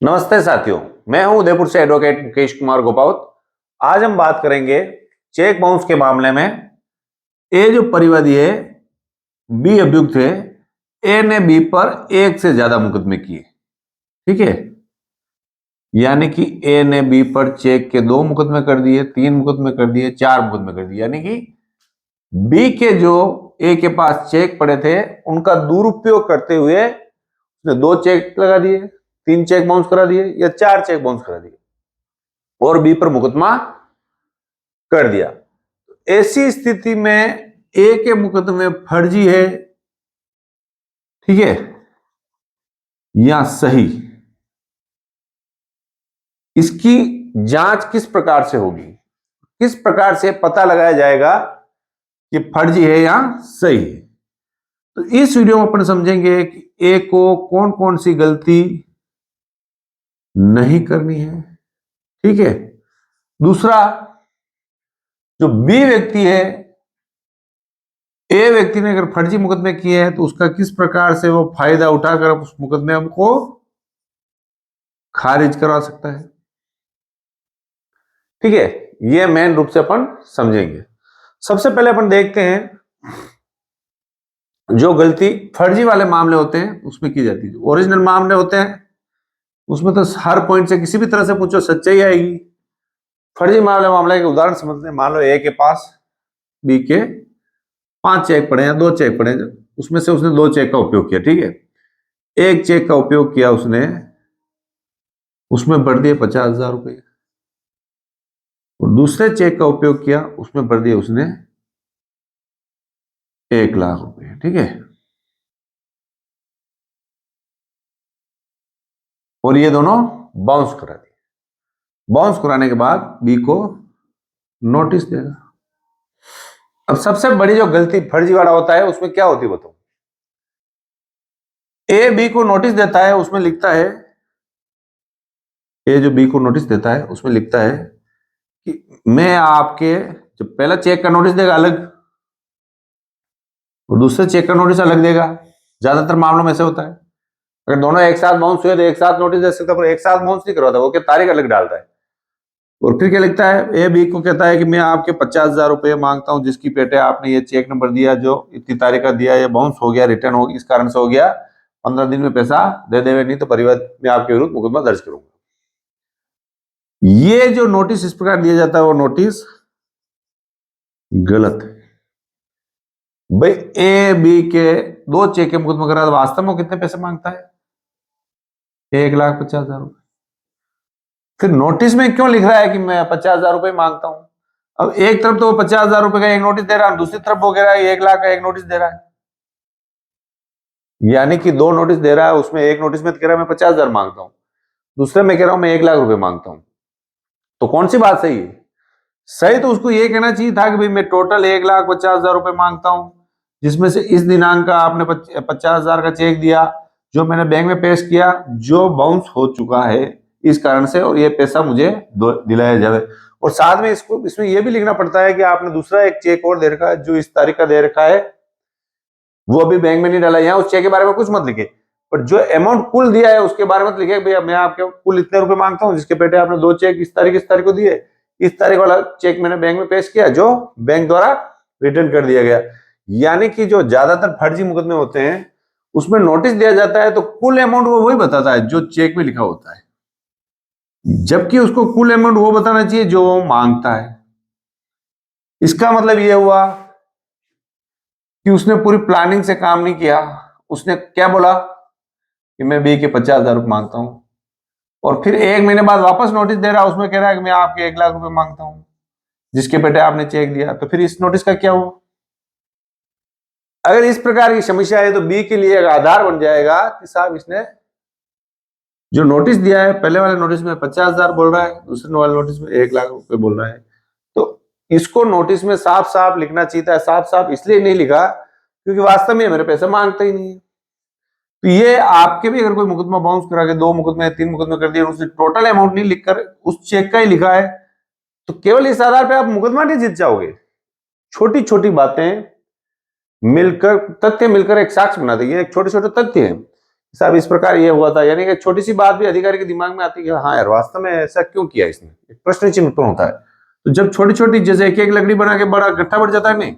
नमस्ते साथियों, मैं हूं उदयपुर से एडवोकेट मुकेश कुमार गोपावत। आज हम बात करेंगे चेक बाउंस के मामले में। ए जो परिवादी है, बी अभियुक्त है, ए ने बी पर एक से ज्यादा मुकदमे किए। ठीक है, यानी कि ए ने बी पर चेक के 2 मुकदमे कर दिए, 3 मुकदमे कर दिए, 4 मुकदमे कर दिए। यानी कि बी के जो ए के पास चेक पड़े थे उनका दुरुपयोग करते हुए उसने 2 चेक लगा दिए, 3 चेक बाउंस करा दिए या 4 चेक बाउंस करा दिए और बी पर मुकदमा कर दिया। ऐसी स्थिति में ए के मुकदमे फर्जी है, ठीक है, या सही, इसकी जांच किस प्रकार से होगी, किस प्रकार से पता लगाया जाएगा कि फर्जी है या सही है। तो इस वीडियो में अपन समझेंगे कि ए को कौन कौन सी गलती नहीं करनी है। ठीक है, दूसरा, जो बी व्यक्ति है, ए व्यक्ति ने अगर फर्जी मुकदमे किए हैं तो उसका किस प्रकार से वो फायदा उठाकर उस मुकदमे को खारिज करवा सकता है। ठीक है, ये मेन रूप से अपन समझेंगे। सबसे पहले अपन देखते हैं जो गलती फर्जी वाले मामले होते हैं उसमें की जाती है। जो ओरिजिनल मामले होते हैं उसमें तो हर पॉइंट से किसी भी तरह से पूछो सच्चाई आएगी। फर्जी मामले के उदाहरण समझते हैं। मान लो ए के पास बी के 5 चेक पड़े हैं, 2 चेक पड़े हैं, उसमें से उसने 2 चेक का उपयोग किया। ठीक है, एक चेक का उपयोग किया उसने, उसमें भर दिए 50,000 रुपये, और दूसरे चेक का उपयोग किया उसमें भर दिए उसने 1,00,000 रुपये। ठीक है, और ये दोनों बाउंस करा दिए। बाउंस कराने के बाद बी को नोटिस देगा। अब सबसे बड़ी जो गलती फर्जी वाला होता है उसमें क्या होती है बताओ। ए बी को नोटिस देता है, उसमें लिखता है, ए जो बी को नोटिस देता है उसमें लिखता है कि मैं आपके, जो पहला चेक का नोटिस देगा अलग और दूसरे चेक का नोटिस अलग देगा। ज्यादातर मामलों में ऐसे होता है। अगर दोनों एक साथ बाउंस हुए तो एक साथ नोटिस दे सकता है, पर एक साथ बाउंस नहीं करवाता, वो क्या तारीख अलग डालता है। और फिर क्या लिखता है, ए बी को कहता है कि मैं आपके 50,000 रुपये मांगता हूं, जिसकी पेटे आपने ये चेक नंबर दिया जो इतनी तारीख का दिया, ये बाउंस हो गया, रिटर्न हो, इस कारण से हो गया, 15 दिन में पैसा दे देवे, नहीं तो परिवार में आपके विरुद्ध मुकदमा दर्ज करूंगा। ये जो नोटिस इस प्रकार दिया जाता है वो नोटिस गलत है। भाई ए बी के 2 चेक के मुकदमा करा, वास्तव में कितने पैसे मांगता है, 1,50,000 रुपये। फिर नोटिस में क्यों लिख रहा है कि मैं 50,000 रुपये मांगता हूं। अब एक तरफ तो वो 50,000 रुपये का एक नोटिस दे रहा है, दूसरी तरफ वो कह रहा है 1,00,000 का एक नोटिस दे रहा है। यानी कि 2 नोटिस दे रहा है, उसमें एक नोटिस में कह रहा है मैं 50,000 मांगता हूं, दूसरे में कह रहा हूं मैं 1,00,000 रुपये मांगता हूं। तो कौन सी बात सही है। सही तो उसको ये कहना चाहिए था कि भाई मैं टोटल 1,50,000 रुपये मांगता हूं, जिसमें से इस दिनांक का आपने 50,000 का चेक दिया जो मैंने बैंक में पेश किया, जो बाउंस हो चुका है इस कारण से, और ये पैसा मुझे दिलाया जाए। और साथ में इसको इसमें यह भी लिखना पड़ता है कि आपने दूसरा एक चेक और दे रखा है जो इस तारीख का दे रखा है, वो अभी बैंक में नहीं डाला। यहाँ उस चेक के बारे में कुछ मत लिखे, पर जो अमाउंट कुल दिया है उसके बारे में लिखे भैया मैं आपके कुल इतने रुपए मांगता हूँ, जिसके पेटे आपने 2 चेक इस तारीख को दिए, इस तारीख वाला चेक मैंने बैंक में पेश किया जो बैंक द्वारा रिटर्न कर दिया गया। यानी कि जो ज्यादातर फर्जी मुकदमे होते हैं उसमें नोटिस दिया जाता है तो कुल अमाउंट वो वही बताता है जो चेक में लिखा होता है, जबकि उसको कुल अमाउंट वो बताना चाहिए जो वो मांगता है। इसका मतलब यह हुआ कि उसने पूरी प्लानिंग से काम नहीं किया। उसने क्या बोला कि मैं बी के 50,000 रुपये मांगता हूं, और फिर 1 महीने बाद वापस नोटिस दे रहा है, उसमें कह रहा है कि मैं आपके 1,00,000 रुपये मांगता हूं, जिसके पेटे आपने चेक दिया। तो फिर इस नोटिस का क्या हुआ। अगर इस प्रकार की समस्या है तो बी के लिए एक आधार बन जाएगा कि साहब इसने जो नोटिस दिया है, पहले वाले नोटिस में 50,000 बोल रहा है, दूसरे वाले नोटिस में 1,00,000 रुपए बोल रहा है, तो इसको नोटिस में साफ साफ लिखना चाहिए था। साफ साफ इसलिए नहीं लिखा क्योंकि वास्तव में मेरे पैसे मांगता ही नहीं है। तो ये आपके भी अगर कोई मुकदमा बाउंस करा के 2 मुकदमे 3 मुकदमे कर दिए, उसने टोटल अमाउंट नहीं लिखकर उस चेक का ही लिखा है, तो केवल इस आधार पे आप मुकदमा नहीं जीत जाओगे। छोटी छोटी बातें मिलकर, तथ्य मिलकर एक साक्ष्य बना देंगे। एक छोटे छोटे तथ्य हैं साहब इस प्रकार ये हुआ था, यानी कि छोटी सी बात भी अधिकारी के दिमाग में आती है कि हाँ यार वास्तव में ऐसा क्यों किया इसने, एक प्रश्न चिन्ह उत्पन्न होता है। तो जब छोटी छोटी जैसे एक एक लकड़ी बना के बड़ा गट्ठा बढ़ जाता है नहीं,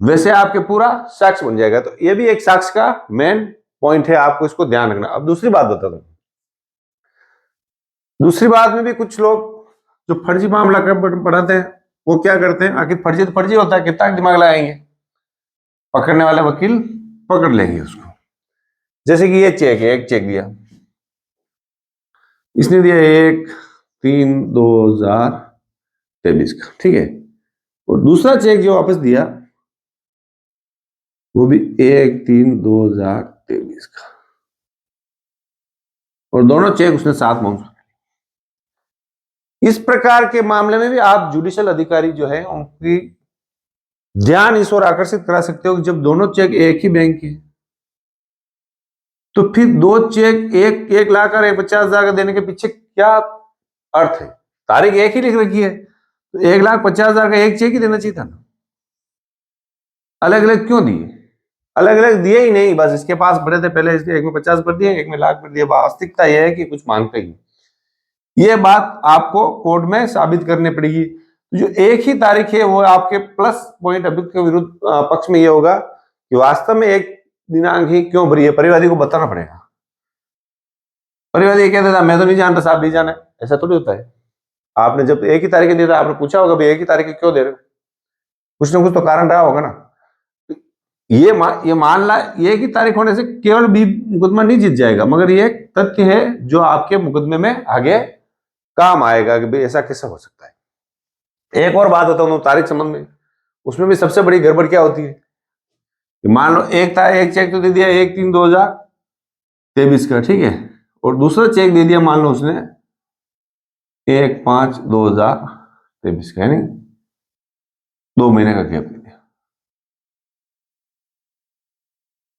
वैसे आपके पूरा साक्ष्य बन जाएगा। तो ये भी एक साक्ष्य का मेन पॉइंट है, आपको इसको ध्यान रखना। अब दूसरी बात बताता हूं। दूसरी बात में भी कुछ लोग जो फर्जी मामला पढ़ाते हैं वो क्या करते हैं, आखिर फर्जी तो फर्जी होता है, कितना दिमाग लगाएंगे, पकड़ने वाले वकील पकड़ लेंगे उसको। जैसे कि ये चेक है, एक चेक दिया इसने, दिया 1/3/2023 का, ठीक है। और दूसरा चेक जो वापस दिया वो भी 1/3/2023 का, और दोनों चेक उसने साथ बाउंस। इस प्रकार के मामले में भी आप जुडिशियल अधिकारी जो है उनकी ध्यान इस ओर आकर्षित करा सकते हो कि जब दोनों चेक एक ही बैंक के, तो फिर दो चेक, एक 1 लाख और 50,000 का देने के पीछे क्या अर्थ है? तारीख एक ही लिख रखी है, तो 1,50,000 का एक चेक ही देना चाहिए था ना, अलग अलग क्यों दिए? अलग अलग दिए ही नहीं, बस इसके पास बड़े थे पहले, इसके एक में 50 भर दिए, एक में लाख भर दिए। वास्तविकता यह है कि कुछ मांगते ही, ये बात आपको कोर्ट में साबित करनी पड़ेगी। जो एक ही तारीख है वो आपके प्लस पॉइंट अभियुक्त के विरुद्ध पक्ष में ये होगा कि वास्तव में एक दिनांक ही क्यों भरी है, परिवादी को बताना पड़ेगा। परिवादी कहता था मैं तो नहीं जानता साहब, नहीं जाना, ऐसा थोड़ी होता है। आपने जब एक ही तारीख दिया था, आपने पूछा होगा भाई एक ही तारीख क्यों दे रहे हो, कुछ ना कुछ तो कारण रहा होगा ना। ये मान ला एक ही तारीख होने से केवल भी मुकदमा नहीं जीत जाएगा, मगर ये एक तथ्य है जो आपके मुकदमे में आगे काम आएगा कि भाई ऐसा कैसे हो सकता है। एक और बात बताऊं तारीख संबंध में, उसमें भी सबसे बड़ी गड़बड़ क्या होती है, मान लो एक चेक तो दे दिया 1/3/2023 का, ठीक है, और दूसरा चेक दे दिया मान लो उसने 1/5/2023 का, यानी 2 महीने का गैप दे दिया,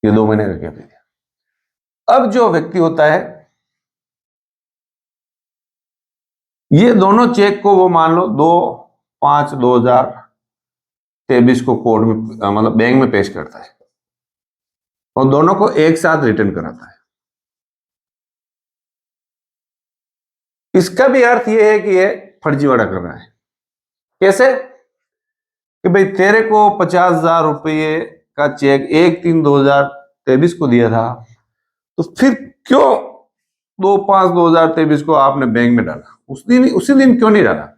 ये 2 महीने का गैप दे दिया। अब जो व्यक्ति होता है ये दोनों चेक को वो मान लो 2/5/2023 को कोर्ट में मतलब बैंक में पेश करता है और दोनों को एक साथ रिटर्न कराता है। इसका भी अर्थ ये है कि ये फर्जीवाड़ा कर रहा है। कैसे? कि भाई तेरे को 50,000 रुपये का चेक 1/3/2023 को दिया था, तो फिर क्यों 2/5/2023 को आपने बैंक में डाला, उसी दिन क्यों नहीं डाला?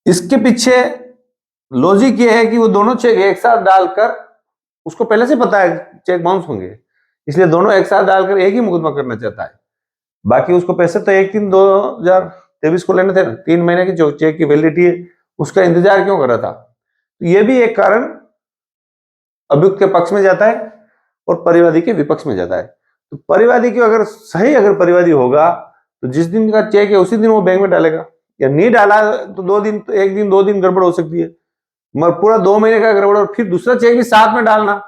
इसके पीछे लॉजिक ये है कि वो दोनों चेक एक साथ डालकर, उसको पहले से पता है चेक बाउंस होंगे, इसलिए दोनों एक साथ डालकर एक ही मुकदमा करना चाहता है। बाकी उसको पैसे तो 1/3/2023 को लेने थे ना, 3 महीने की जो चेक की वैलिडिटी है उसका इंतजार क्यों कर रहा था? तो ये भी एक कारण अभियुक्त के पक्ष में जाता है और परिवादी के विपक्ष में जाता है। तो परिवादी की अगर परिवादी होगा तो जिस दिन का चेक है उसी दिन वो बैंक में डालेगा, या नहीं डाला तो 2 दिन, तो 1 दिन 2 दिन गड़बड़ हो सकती है, मगर पूरा 2 महीने का गड़बड़ और फिर दूसरा चेक भी साथ में डालना,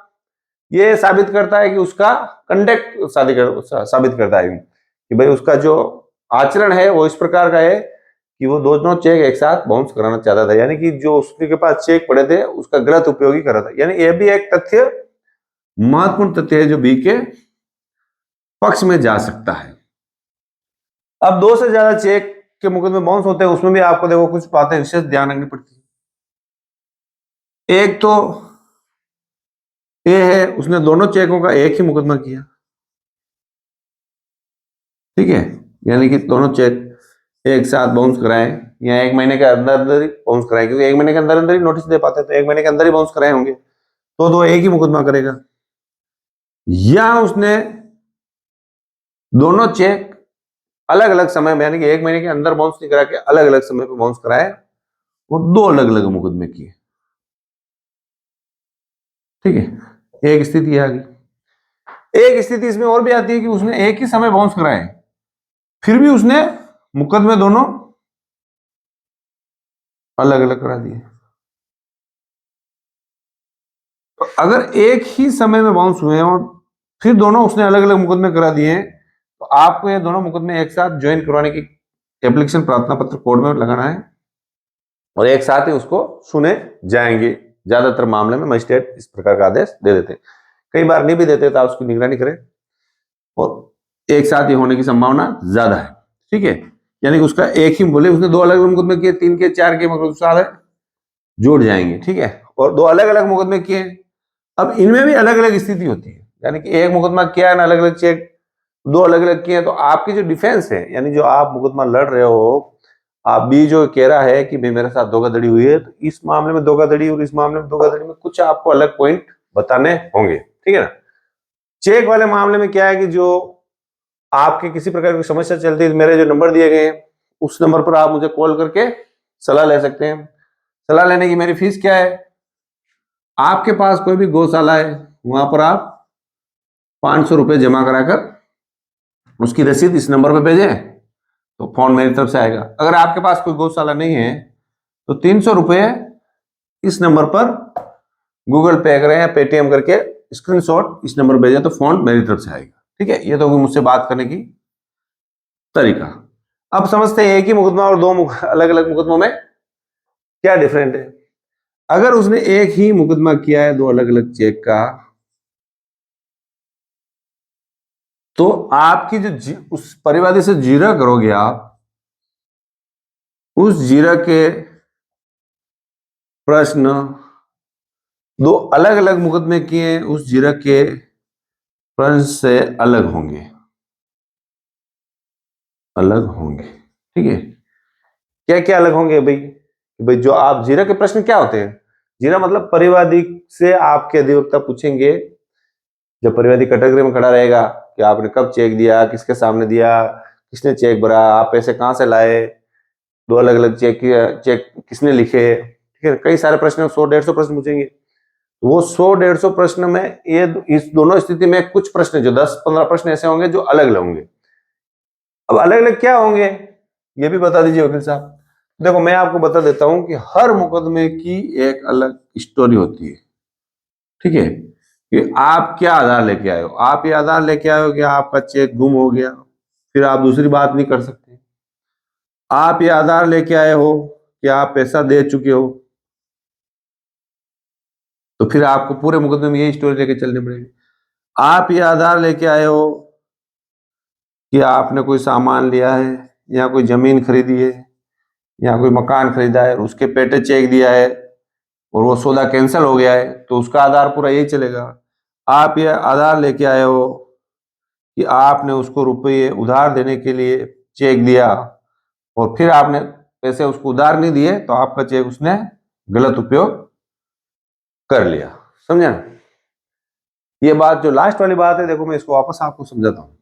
ये साबित करता है कि उसका कंडक्ट साबित करता है कि भाई उसका जो आचरण है वो इस प्रकार का है कि वो दोनों चेक एक साथ बाउंस कराना चाहता था, यानी कि जो उसके पास चेक पड़े थे उसका गलत उपयोग ही कर रहा था। यानी यह भी एक तथ्य, महत्वपूर्ण तथ्य है जो बी के पक्ष में जा सकता है। अब 2 से ज्यादा चेक के मुकदमे बाउंस होते हैं, उसमें भी आपको देखो कुछ बातें विशेष ध्यान रखनी पड़ती है। एक तो ये है उसने दोनों चेकों का एक ही मुकदमा किया, ठीक है, यानी कि दोनों चेक एक साथ बाउंस कराए या 1 महीने के अंदर अंदर ही बाउंस कराए, क्योंकि 1 महीने के अंदर अंदर ही नोटिस दे पाते, तो 1 महीने के अंदर ही बाउंस कराए होंगे तो दो एक ही मुकदमा करेगा। या उसने दोनों चेक अलग अलग समय में, यानी कि 1 महीने के अंदर बाउंस नहीं करा के अलग अलग समय पर बाउंस कराए और 2 अलग अलग मुकदमे किए, ठीक है, एक स्थिति आ गई। एक स्थिति इसमें और भी आती है कि उसने एक ही समय बाउंस कराए फिर भी उसने मुकदमे दोनों अलग अलग करा दिए। तो अगर एक ही समय में बाउंस हुए और फिर दोनों उसने अलग अलग मुकदमे करा दिए, तो आपको ये दोनों मुकदमे एक साथ ज्वाइन करवाने की एप्लीकेशन प्रार्थना पत्र कोर्ट में लगाना है और एक साथ ही उसको सुने जाएंगे। ज्यादातर मामले में मजिस्ट्रेट इस प्रकार का आदेश दे देते हैं। कई बार नहीं भी देते तो आप उसकी निगरानी करें, और एक साथ ये होने की संभावना ज्यादा है। ठीक है, यानी कि उसका एक ही बोले, उसने 2 अलग अलग मुकदमे किए, 3 के 4 के, मगर सारे जुड़ जाएंगे। ठीक है, और 2 अलग अलग मुकदमे किए, अब इनमें भी अलग अलग स्थिति होती है, यानी कि एक मुकदमा किया है ना, अलग अलग चेक 2 अलग अलग किए हैं, तो आपकी जो डिफेंस है, यानी जो आप मुकदमा लड़ रहे हो, आप भी जो कह रहा है कि भाई मेरे साथ धोखाधड़ी हुई है, तो इस मामले में धोखाधड़ी और इस मामले में धोखाधड़ी में कुछ आपको अलग पॉइंट बताने होंगे। ठीक है ना। चेक वाले मामले में क्या है कि जो आपके किसी प्रकार की समस्या चलती है, मेरे जो नंबर दिए गए उस नंबर पर आप मुझे कॉल करके सलाह ले सकते हैं। सलाह लेने की मेरी फीस क्या है, आपके पास कोई भी गौशाला है, वहां पर आप 500 रुपए जमा कराकर उसकी रसीद इस नंबर पर भेजें तो फोन मेरी तरफ से आएगा। अगर आपके पास कोई गौशाला नहीं है तो 300 रुपए इस नंबर पर गूगल पे करें या पेटीएम करके स्क्रीनशॉट इस नंबर पर भेजें तो फोन मेरी तरफ से आएगा। ठीक है, ये तो मुझसे बात करने की तरीका। अब समझते हैं एक ही मुकदमा और 2 अलग अलग मुकदमों में क्या डिफरेंट है। अगर उसने एक ही मुकदमा किया है 2 अलग अलग चेक का, तो आपकी जो उस परिवादी से जीरा करोगे आप, उस जीरा के प्रश्न 2 अलग अलग मुकदमे किए उस जीरा के प्रश्न से अलग होंगे, अलग होंगे। ठीक है, क्या क्या अलग होंगे भाई? भाई जो आप जीरा के प्रश्न क्या होते हैं, जीरा मतलब परिवादी से आपके अधिवक्ता पूछेंगे, जब परिवादी कैटेगरी में खड़ा रहेगा कि आपने कब चेक दिया, किसके सामने दिया, किसने चेक भरा, आप पैसे कहां से लाए, 2 अलग अलग चेक किसने लिखे। ठीक है, कई सारे प्रश्न, 100-150 प्रश्न पूछेंगे। वो 100-150 प्रश्न में ये इस दोनों स्थिति में कुछ प्रश्न जो 10-15 प्रश्न ऐसे होंगे जो अलग अलग होंगे। अब अलग अलग क्या होंगे ये भी बता दीजिए वकील साहब। देखो मैं आपको बता देता हूं कि हर मुकदमे की एक अलग स्टोरी होती है। ठीक है, कि आप क्या आधार लेके आए हो, आप ये आधार लेके आए हो कि आपका चेक गुम हो गया, फिर आप दूसरी बात नहीं कर सकते। आप ये आधार लेके आए हो कि आप पैसा दे चुके हो, तो फिर आपको पूरे मुकदमे में यही स्टोरी लेके चलनी पड़ेगी। आप ये आधार लेके आए हो कि आपने कोई सामान लिया है या कोई जमीन खरीदी है या कोई मकान खरीदा है, उसके पेटे चेक दिया है और वो सौदा कैंसिल हो गया है, तो उसका आधार पूरा यही चलेगा। आप ये आधार लेके आए हो कि आपने उसको रुपये उधार देने के लिए चेक दिया और फिर आपने पैसे उसको उधार नहीं दिए तो आपका चेक उसने गलत उपयोग कर लिया। समझे ना? ये बात जो लास्ट वाली बात है, देखो मैं इसको वापस आपको समझाता हूं,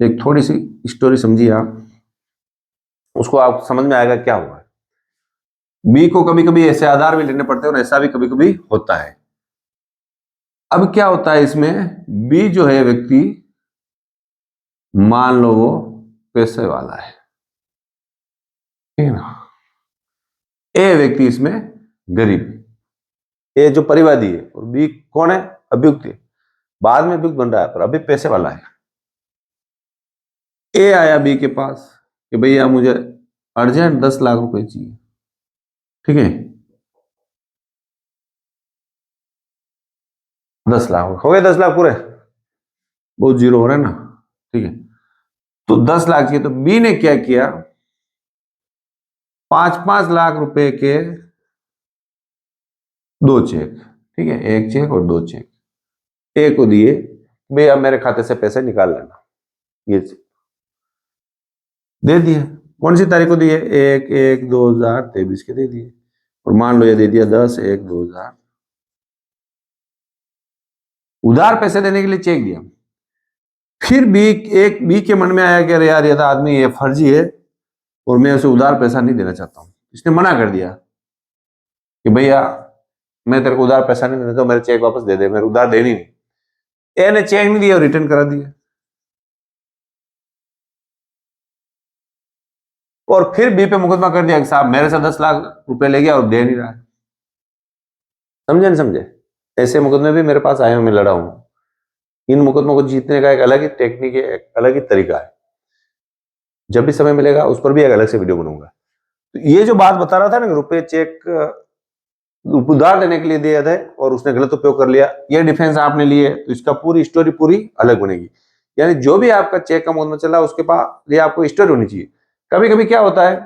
एक थोड़ी सी स्टोरी समझिए आप, उसको आप समझ में आएगा क्या हुआ है। बी को कभी कभी ऐसे आधार भी लेने पड़ते हैं और ऐसा भी कभी कभी होता है। अब क्या होता है इसमें, बी जो है व्यक्ति, मान लो वो पैसे वाला है, ठीक है ना, ए व्यक्ति इसमें गरीब, ए जो परिवादी है, और बी कौन है, अभियुक्त है, बाद में अभियुक्त बन रहा है पर अभी पैसे वाला है। ए आया बी के पास कि भैया मुझे अर्जेंट 10 लाख रुपए चाहिए। ठीक है, 10 लाख हो गए, 10 लाख पूरे, बहुत जीरो हो रहा है ना। ठीक है, तो 10 लाख चाहिए, तो बी ने क्या किया, 5-5 लाख रुपए के 2 चेक, ठीक है, 1 चेक और 2 चेक ए को दिए, भैया मेरे खाते से पैसे निकाल लेना, ये दे दिए। कौन सी तारीख को दिए, 1/1/2023 के दे दिए, और मान लो ये दे दिया 10/1/2000, उधार पैसे देने के लिए चेक दिया। फिर बी के मन में आया कि अरे यार ये तो आदमी ये फर्जी है और मैं उसे उधार पैसा नहीं देना चाहता हूं, इसने मना कर दिया कि भैया मैं तेरे को उधार पैसा नहीं देता, मेरे चेक वापस दे दे, मेरे उधार देनी नहीं। ए ने चेक नहीं दिया और रिटर्न करा दिया, और फिर बी पे मुकदमा कर दिया कि साहब मेरे से 10 लाख रुपए ले गया और दे नहीं रहा है। समझे नहीं समझे? ऐसे मुकदमे भी मेरे पास आए हैं, मैं लड़ा हूं। इन मुकदमों को जीतने का एक अलग ही टेक्निक है, एक अलग ही तरीका है। जब भी समय मिलेगा उस पर भी एक अलग से वीडियो बनाऊंगा। तो ये जो बात बता रहा था ना, रुपए चेक उधार देने के लिए दिए थे और उसने गलत उपयोग कर लिया, ये डिफेंस आपने लिए तो इसका पूरी स्टोरी पूरी अलग बनेगी। यानी जो भी आपका चेक का मुकदमा चला उसके पास ये आपको स्टोरी होनी चाहिए। कभी कभी क्या होता है,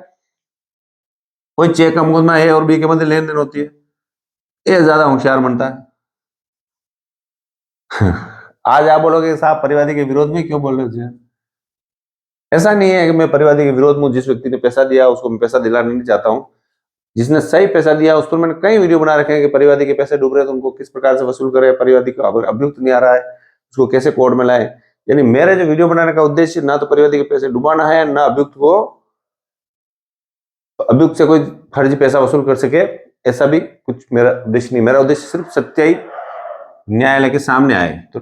कोई चेक का मुकदमा ए और बी के मध्य लेन देन होती है, ए ज्यादा होशियार बनता है। आज आप बोलोगे साहब परिवादी के विरोध में क्यों बोल रहे हो? ऐसा नहीं है कि मैं परिवादी के विरोध में, जिस व्यक्ति ने पैसा दिया उसको मैं पैसा दिलाना नहीं चाहता हूं। जिसने सही पैसा दिया उस पर मैंने कई वीडियो बना रखे हैं कि परिवादी के पैसे डूब रहे हैं तो उनको किस प्रकार से वसूल करें, परिवादी को अगर अभियुक्त नहीं आ रहा है उसको कैसे कोर्ट में लाए। यानी मेरे जो वीडियो बनाने का उद्देश्य ना तो परिवादी के पैसे डुबाना है, ना अभियुक्त से कोई फर्जी पैसा वसूल कर सके, ऐसा भी कुछ मेरा उद्देश्य नहीं। मेरा उद्देश्य सिर्फ सच्चाई न्यायालय के सामने आए। तो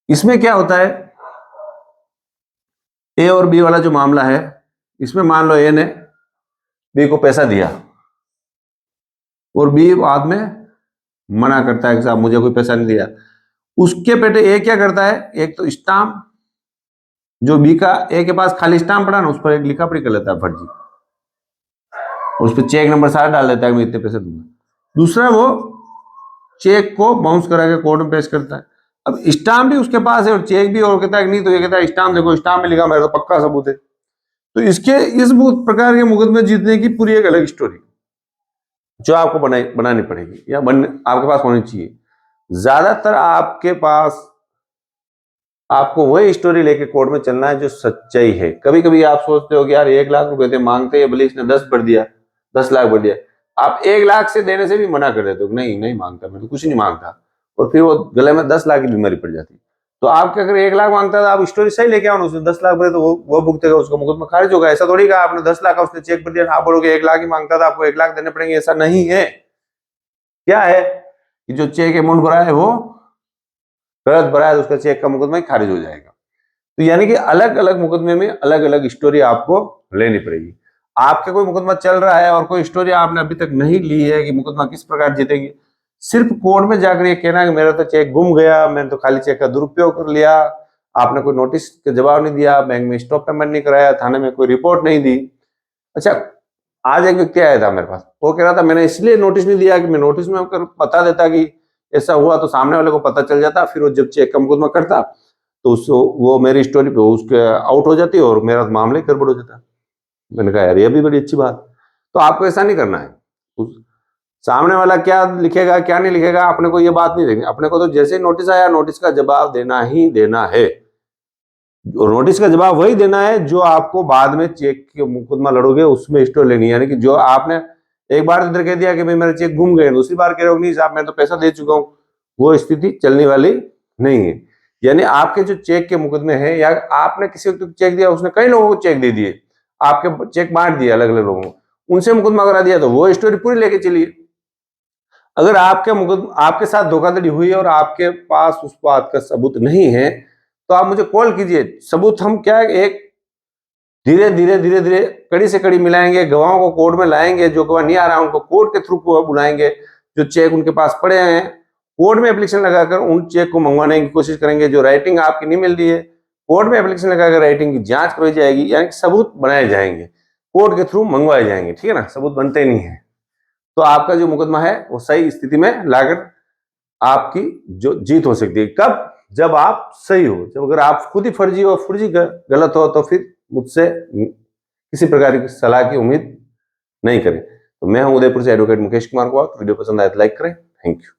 इसमें क्या होता है, ए और बी वाला जो मामला है, इसमें मान लो ए ने बी को पैसा दिया और बी बाद में मना करता है कि साहब मुझे कोई पैसा नहीं दिया। उसके बेटे ए क्या करता है, एक तो स्टाम्प जो बी का ए के पास खाली स्टाम्प पड़ा ना, उस पर एक लिखा पढ़ी कर लेता है फर्जी, उस पर चेक नंबर सारा डाल देता है मैं इतने पैसे दूंगा। दूसरा वो चेक को बाउंस करा के कोर्ट में पेश करता है। अब स्टाम्प भी उसके पास है और चेक भी, और कहता है नहीं तो ये कहता है स्टाम्प देखो, स्टाम्प में लिखा मेरा तो पक्का सबूत है। तो इसके इस प्रकार के मुकदमे जीतने की पूरी एक अलग स्टोरी जो आपको बनानी पड़ेगी या आपके पास होनी चाहिए। ज्यादातर आपके पास आपको वही स्टोरी लेके कोर्ट में चलना है जो सच्चाई है। कभी कभी आप सोचते हो कि यार 1 लाख रुपए थे मांगते हैं, भले इसने 10 भर दिया, 10 लाख भर दिया, आप 1 लाख से देने से भी मना कर देते हो, नहीं नहीं मांगता, मैं तो कुछ नहीं मांगता, और फिर वो गले में 10 लाख की बीमारी पड़ जाती। तो आपके अगर 1 लाख मांगता था, आप स्टोरी सही लेके आओ, उसने 10 लाख भरे तो वो भुगतेगा, उसका मुकदमा खारिज होगा। ऐसा थोड़ी कहा आपने 10 लाख का उसने चेक भर दिया, आप बोलोगे 1 लाख ही मांगता था आपको 1 लाख देने पड़ेंगे, ऐसा नहीं है। क्या है कि जो चेक अमाउंट भरा है वो गलत भरा है, उसका चेक का मुकदमा खारिज हो जाएगा। तो यानी कि अलग अलग मुकदमे में अलग अलग स्टोरी आपको लेनी पड़ेगी। आपके कोई मुकदमा चल रहा है और कोई स्टोरी आपने अभी तक नहीं ली है कि मुकदमा किस प्रकार जीतेंगे, सिर्फ कोर्ट में जाकर ये कहना कि मेरा तो चेक गुम गया, मैंने तो खाली चेक का दुरुपयोग कर लिया, आपने कोई नोटिस का जवाब नहीं दिया, बैंक में स्टॉप पेमेंट नहीं कराया, थाने में कोई रिपोर्ट नहीं दी। अच्छा, आज एक व्यक्ति आया था मेरे पास, वो कह रहा था मैंने इसलिए नोटिस नहीं दिया कि मैं नोटिस में अगर बता देता कि ऐसा हुआ तो सामने वाले को पता चल जाता, फिर वो जब चेक का मुकदमा करता तो वो मेरी स्टोरी पे उसके आउट हो जाती और मेरा मामले गड़बड़ हो जाता। मैंने कहा यार ये भी बड़ी अच्छी बात। तो आपको ऐसा नहीं करना है, उस सामने वाला क्या लिखेगा क्या नहीं लिखेगा अपने को ये बात नहीं देखनी। अपने को तो जैसे ही नोटिस आया नोटिस का जवाब देना ही देना है। और नोटिस का जवाब वही देना है जो आपको बाद में चेक के मुकदमा लड़ोगे उसमें स्टोरी लेनी है। यानी कि जो आपने एक बार इधर कह दिया कि भाई मेरे चेक गुम गए, दूसरी बार कह रहे हो नहीं साहब मैं तो पैसा दे चुका हूं, वो स्थिति चलने वाली नहीं है। यानी आपके जो चेक के मुकदमे हैं, या आपने किसी को चेक दिया उसने कई लोगों को चेक दे दिए, आपके चेक बांट दिया अलग अलग लोगों को, उनसे मुकदमा करा दिया, तो वो स्टोरी पूरी लेके चलिए। अगर आपके मुकदमा आपके साथ धोखाधड़ी हुई और आपके पास उस बात का सबूत नहीं है तो आप मुझे कॉल कीजिए। सबूत हम क्या एक धीरे धीरे धीरे धीरे कड़ी से कड़ी मिलाएंगे, गवाहों को कोर्ट में लाएंगे, जो गवाह नहीं आ रहा है उनको कोर्ट के थ्रू बुलाएंगे, जो चेक उनके पास पड़े हैं कोर्ट में एप्लीकेशन लगाकर उन चेक को मंगवाने की कोशिश करेंगे। जो राइटिंग आपकी नहीं मिल रही है कोर्ट में एप्लीकेशन लगाकर राइटिंग की जांच करवाई जाएगी, यानी सबूत बनाए जाएंगे, कोर्ट के थ्रू मंगवाए जाएंगे, ठीक है ना। सबूत बनते नहीं है तो आपका जो मुकदमा है वो सही स्थिति में लाकर आपकी जो जीत हो सकती है। कब? जब आप सही हो। जब अगर आप खुद ही फर्जी और फर्जी गलत हो तो फिर मुझसे किसी प्रकार की सलाह की उम्मीद नहीं करें। तो मैं हूं उदयपुर से एडवोकेट मुकेश कुमार को। वीडियो पसंद आए तो लाइक करें। Thank you.